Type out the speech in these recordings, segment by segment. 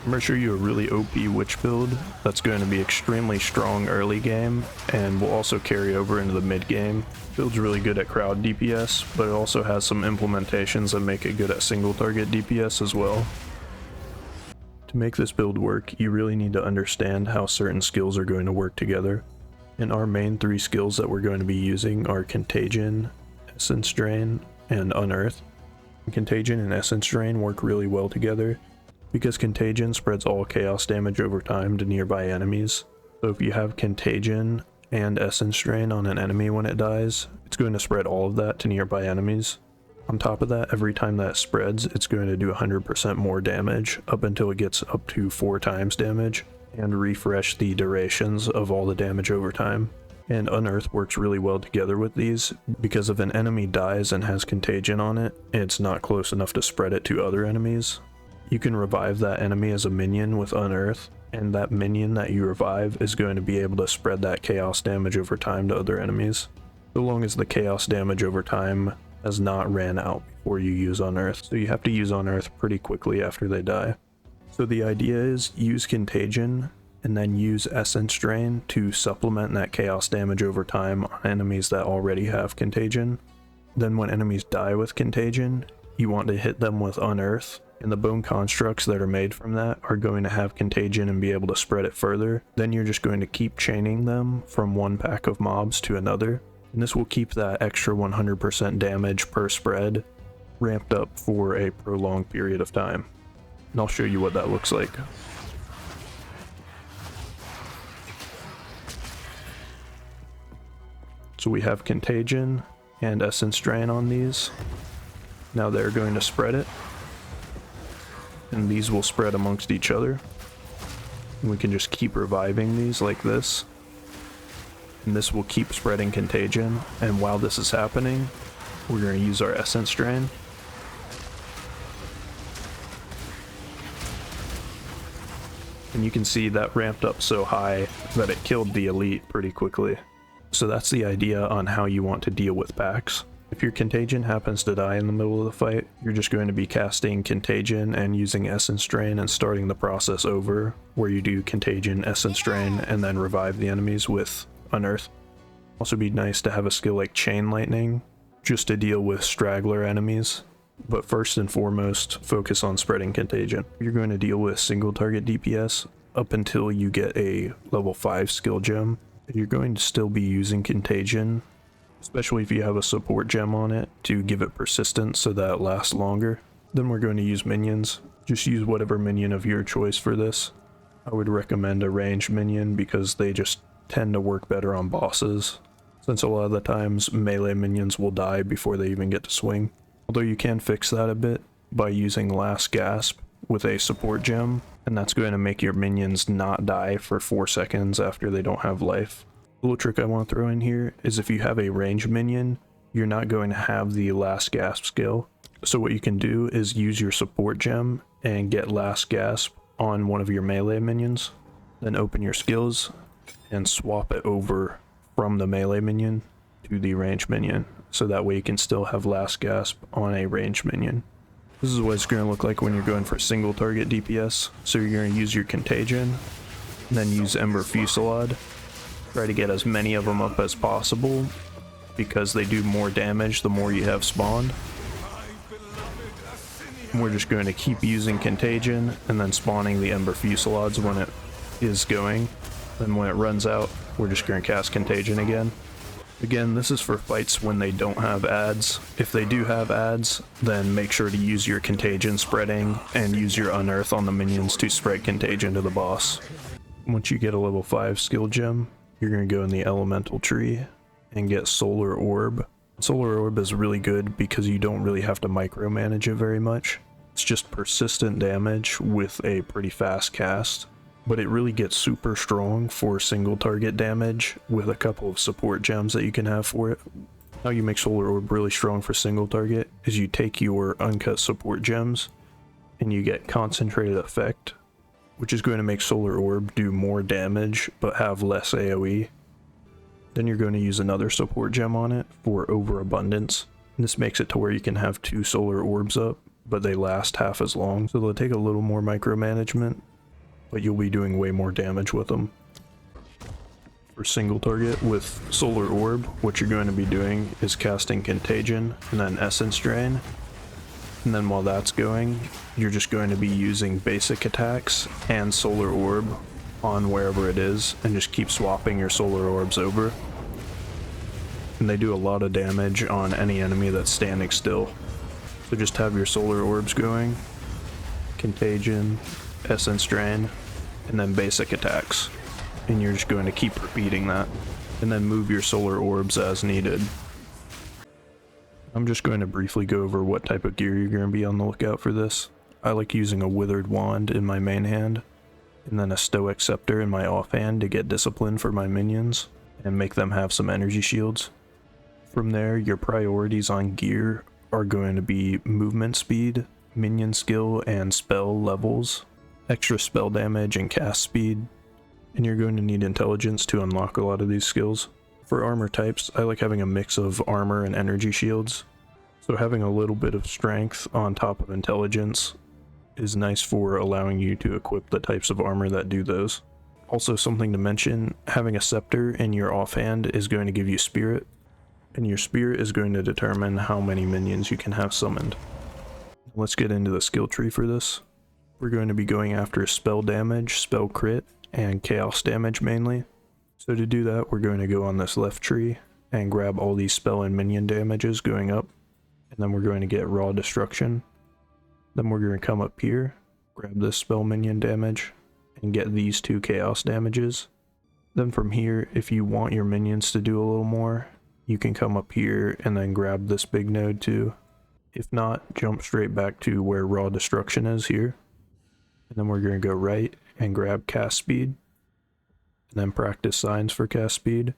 I'm going to show you a really OP witch build that's going to be extremely strong early game and will also carry over into the mid game. Build's really good at crowd DPS, but it also has some implementations that make it good at single target DPS as well. To make this build work, you really need to understand how certain skills are going to work together. And our main 3 skills that we're going to be using are Contagion, Essence Drain, and Unearth. Contagion and Essence Drain work really well together, because Contagion spreads all chaos damage over time to nearby enemies. So if you have Contagion and Essence Drain on an enemy when it dies, it's going to spread all of that to nearby enemies. On top of that, every time that spreads, it's going to do 100% more damage up until it gets up to 4 times damage, and refresh the durations of all the damage over time. And Unearth works really well together with these, because if an enemy dies and has Contagion on it, it's not close enough to spread it to other enemies. You can revive that enemy as a minion with Unearth, and that minion that you revive is going to be able to spread that chaos damage over time to other enemies, so long as the chaos damage over time has not ran out before you use Unearth. So you have to use Unearth pretty quickly after they die. So the idea is use Contagion and then use Essence Drain to supplement that chaos damage over time on enemies that already have Contagion. Then when enemies die with Contagion, you want to hit them with Unearth, and the bone constructs that are made from that are going to have Contagion and be able to spread it further. Then you're just going to keep chaining them from one pack of mobs to another, and this will keep that extra 100% damage per spread ramped up for a prolonged period of time. And I'll show you what that looks like. So we have Contagion and Essence Drain on these. Now they're going to spread it, and these will spread amongst each other. And we can just keep reviving these like this, and this will keep spreading Contagion. And while this is happening, we're going to use our Essence Drain. And you can see that ramped up so high that it killed the elite pretty quickly. So that's the idea on how you want to deal with packs. If your Contagion happens to die in the middle of the fight, you're just going to be casting Contagion and using Essence Drain and starting the process over, where you do Contagion, Essence Drain, and then revive the enemies with Unearth. Also be nice to have a skill like Chain Lightning, just to deal with straggler enemies. But first and foremost, focus on spreading Contagion. You're going to deal with single target DPS up until you get a level 5 skill gem. You're going to still be using Contagion, especially if you have a support gem on it, to give it persistence so that it lasts longer. Then we're going to use minions. Just use whatever minion of your choice for this. I would recommend a ranged minion because they just tend to work better on bosses, since a lot of the times melee minions will die before they even get to swing. Although you can fix that a bit by using Last Gasp with a support gem, and that's going to make your minions not die for 4 seconds after they don't have life. A little trick I want to throw in here is if you have a ranged minion, you're not going to have the Last Gasp skill. So what you can do is use your support gem and get Last Gasp on one of your melee minions, then open your skills and swap it over from the melee minion to the ranged minion, so that way you can still have Last Gasp on a ranged minion. This is what it's going to look like when you're going for single target DPS. So you're going to use your Contagion, then use Ember Fusillade. Try to get as many of them up as possible, because they do more damage the more you have spawned. And we're just going to keep using Contagion and then spawning the Ember Fusillades when it is going. Then when it runs out, we're just going to cast Contagion again. Again, this is for fights when they don't have adds. If they do have adds, then make sure to use your Contagion spreading and use your Unearth on the minions to spread Contagion to the boss. Once you get a level 5 skill gem, you're going to go in the elemental tree and get Solar Orb. Solar Orb is really good because you don't really have to micromanage it very much. It's just persistent damage with a pretty fast cast, but it really gets super strong for single target damage with a couple of support gems that you can have for it. How you make Solar Orb really strong for single target is you take your uncut support gems and you get Concentrated Effect, which is going to make Solar Orb do more damage but have less AoE. Then you're going to use another support gem on it for Overabundance, and this makes it to where you can have 2 Solar Orbs up, but they last half as long, so they'll take a little more micromanagement, but you'll be doing way more damage with them. For single target with Solar Orb, what you're going to be doing is casting Contagion and then Essence Drain. And then while that's going, you're just going to be using basic attacks and Solar Orb on wherever it is, and just keep swapping your Solar Orbs over. And they do a lot of damage on any enemy that's standing still. So just have your Solar Orbs going, Contagion, Essence Drain, and then basic attacks. And you're just going to keep repeating that, and then move your Solar Orbs as needed. I'm just going to briefly go over what type of gear you're going to be on the lookout for this. I like using a Withered Wand in my main hand, and then a Stoic Scepter in my offhand to get discipline for my minions, and make them have some energy shields. From there, your priorities on gear are going to be movement speed, minion skill, and spell levels, extra spell damage, and cast speed. And you're going to need intelligence to unlock a lot of these skills. For armor types, I like having a mix of armor and energy shields. So having a little bit of strength on top of intelligence is nice for allowing you to equip the types of armor that do those. Also, something to mention, having a scepter in your offhand is going to give you spirit, and your spirit is going to determine how many minions you can have summoned. Let's get into the skill tree for this. We're going to be going after spell damage, spell crit, and chaos damage mainly. So to do that, we're going to go on this left tree and grab all these spell and minion damages going up, and then we're going to get raw destruction. Then we're going to come up here, grab this spell minion damage, and get these 2 chaos damages. Then from here, if you want your minions to do a little more, you can come up here and then grab this big node too. If not, jump straight back to where raw destruction is here. And then we're going to go right and grab cast speed, and then practice signs for cast speed.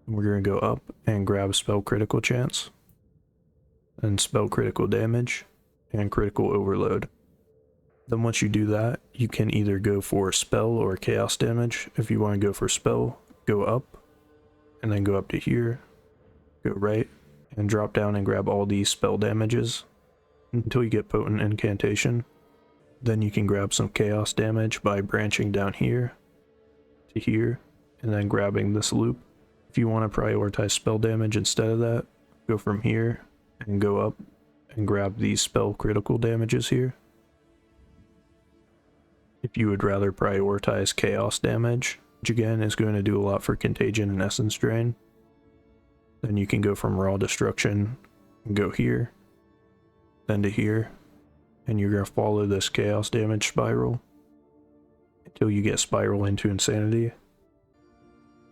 And we're going to go up and grab spell critical chance, and spell critical damage, and critical overload. Then once you do that, you can either go for spell or chaos damage. If you want to go for spell, go up, and then go up to here, go right, and drop down and grab all these spell damages until you get potent incantation. Then you can grab some chaos damage by branching down here to here, and then grabbing this loop. If you want to prioritize spell damage instead of that, go from here and go up and grab these spell critical damages here. If you would rather prioritize chaos damage, which again is going to do a lot for contagion and essence drain, then you can go from raw destruction and go here, then to here, and you're going to follow this chaos damage spiral until you get spiral into insanity.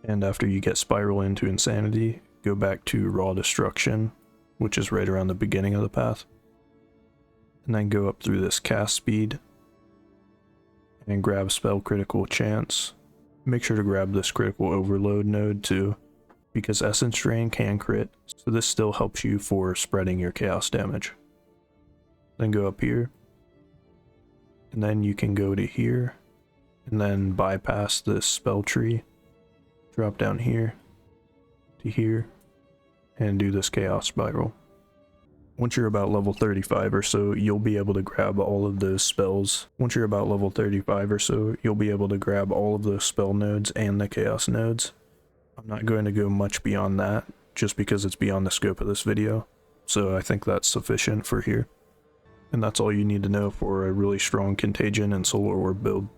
And after you get spiral into insanity, go back to raw destruction, which is right around the beginning of the path, and then go up through this cast speed and grab spell critical chance. Make sure to grab this critical overload node too, because essence drain can crit, so this still helps you for spreading your chaos damage. Then go up here, and then you can go to here, and then bypass this spell tree, drop down here to here, and do this chaos spiral. Once you're about level 35 or so, you'll be able to grab all of those spells. Once you're about level 35 or so, you'll be able to grab all of those spell nodes and the chaos nodes. I'm not going to go much beyond that, just because it's beyond the scope of this video, so I think that's sufficient for here. And that's all you need to know for a really strong contagion and solar orb build.